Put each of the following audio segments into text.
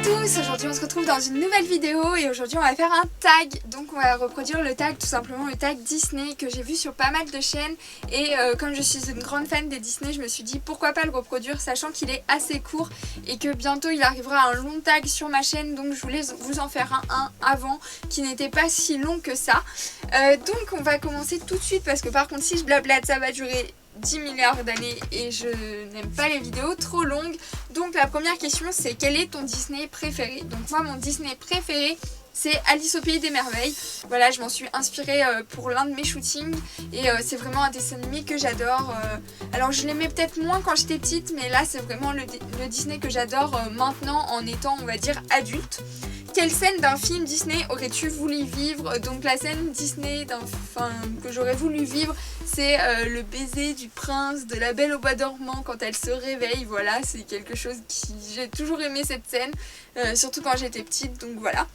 tous, aujourd'hui on se retrouve dans une nouvelle vidéo et aujourd'hui on va faire un tag. Donc on va reproduire le tag, tout simplement le tag Disney que j'ai vu sur pas mal de chaînes. Et comme je suis une grande fan des Disney, je me suis dit pourquoi pas le reproduire, sachant qu'il est assez court et que bientôt il arrivera un long tag sur ma chaîne. Donc je voulais vous en faire un avant qui n'était pas si long que ça. Donc on va commencer tout de suite parce que par contre si je blablate ça va durer 10 milliards d'années et je n'aime pas les vidéos trop longues. Donc la première question c'est quel est ton Disney préféré? Donc moi mon Disney préféré c'est Alice au pays des merveilles. Voilà, je m'en suis inspirée pour l'un de mes shootings et c'est vraiment un dessin animé que j'adore. Alors je l'aimais peut-être moins quand j'étais petite, mais là c'est vraiment le Disney que j'adore maintenant en étant on va dire adulte. Quelle scène d'un film Disney aurais-tu voulu vivre? Donc la scène Disney que j'aurais voulu vivre, c'est le baiser du prince de la Belle au bois dormant quand elle se réveille. Voilà, c'est quelque chose qui... J'ai toujours aimé cette scène, surtout quand j'étais petite, donc voilà.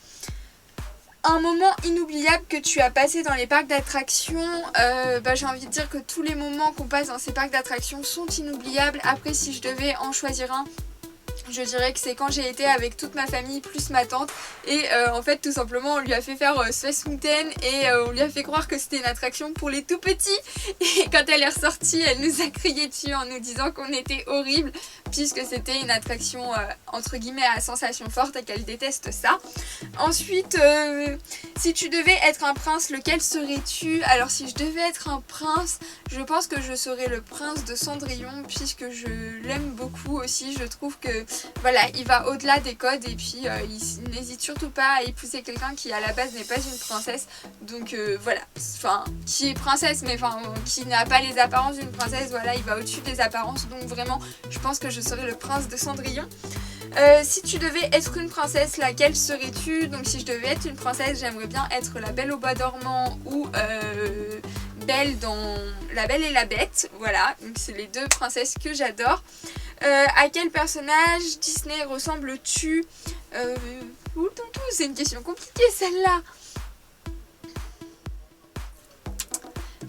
Un moment inoubliable que tu as passé dans les parcs d'attractions, j'ai envie de dire que tous les moments qu'on passe dans ces parcs d'attractions sont inoubliables. Après, si je devais en choisir un, je dirais que c'est quand j'ai été avec toute ma famille plus ma tante et en fait tout simplement on lui a fait faire Space Mountain et on lui a fait croire que c'était une attraction pour les tout petits et quand elle est ressortie elle nous a crié dessus en nous disant qu'on était horrible puisque c'était une attraction entre guillemets à sensation forte et qu'elle déteste ça. Ensuite si tu devais être un prince, lequel serais-tu? Alors si je devais être un prince, je pense que je serais le prince de Cendrillon puisque je l'aime beaucoup aussi. Je trouve que voilà, il va au-delà des codes et puis il n'hésite surtout pas à épouser quelqu'un qui à la base n'est pas une princesse. Donc voilà, qui est princesse mais qui n'a pas les apparences d'une princesse. Voilà, il va au-dessus des apparences. Donc vraiment, je pense que je serais le prince de Cendrillon. Si tu devais être une princesse, laquelle serais-tu? Donc si je devais être une princesse, j'aimerais bien être la Belle au bois dormant ou Belle dans La Belle et la Bête. Voilà, donc c'est les deux princesses que j'adore. À quel personnage Disney ressembles-tu? C'est une question compliquée celle-là.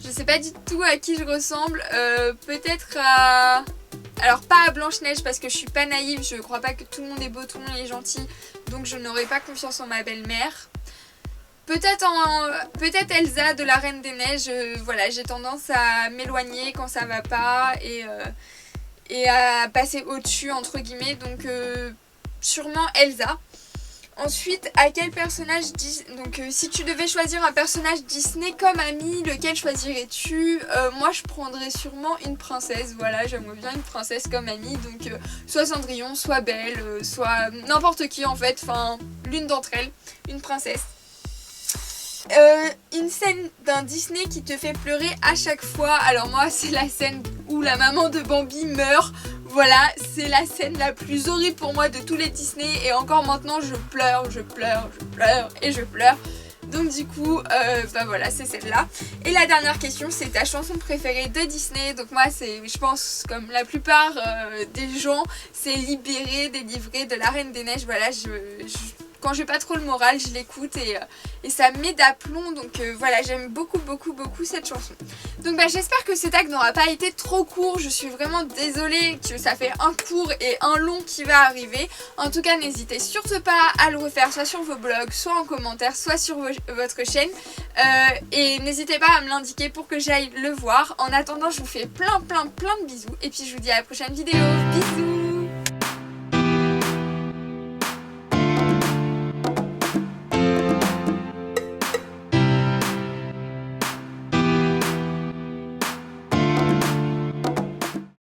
Je sais pas du tout à qui je ressemble. Peut-être à... Alors pas à Blanche-Neige parce que je suis pas naïve, je crois pas que tout le monde est beau, tout le monde est gentil, donc je n'aurai pas confiance en ma belle-mère. Peut-être Elsa de la Reine des Neiges, voilà, j'ai tendance à m'éloigner quand ça va pas et à passer au-dessus entre guillemets, donc sûrement Elsa. Ensuite, à quel personnage donc si tu devais choisir un personnage Disney comme ami, lequel choisirais-tu? Moi je prendrais sûrement une princesse, voilà, j'aimerais bien une princesse comme amie, donc soit Cendrillon, soit Belle, soit n'importe qui en fait, l'une d'entre elles, une princesse. Une scène d'un Disney qui te fait pleurer à chaque fois. Alors moi c'est la scène où la maman de Bambi meurt. Voilà, c'est la scène la plus horrible pour moi de tous les Disney et encore maintenant je pleure et je pleure. Donc du coup, voilà, c'est celle-là. Et la dernière question, c'est ta chanson préférée de Disney. Donc moi, c'est, je pense, comme la plupart des gens, c'est Libérée, délivrée de la Reine des Neiges. Voilà, quand j'ai pas trop le moral, je l'écoute et ça me met d'aplomb. Donc voilà, j'aime beaucoup cette chanson. Donc j'espère que ce tag n'aura pas été trop court. Je suis vraiment désolée que ça fait un court et un long qui va arriver. En tout cas, n'hésitez surtout pas à le refaire soit sur vos blogs, soit en commentaire, soit sur votre chaîne. Et n'hésitez pas à me l'indiquer pour que j'aille le voir. En attendant, je vous fais plein de bisous. Et puis je vous dis à la prochaine vidéo. Bisous!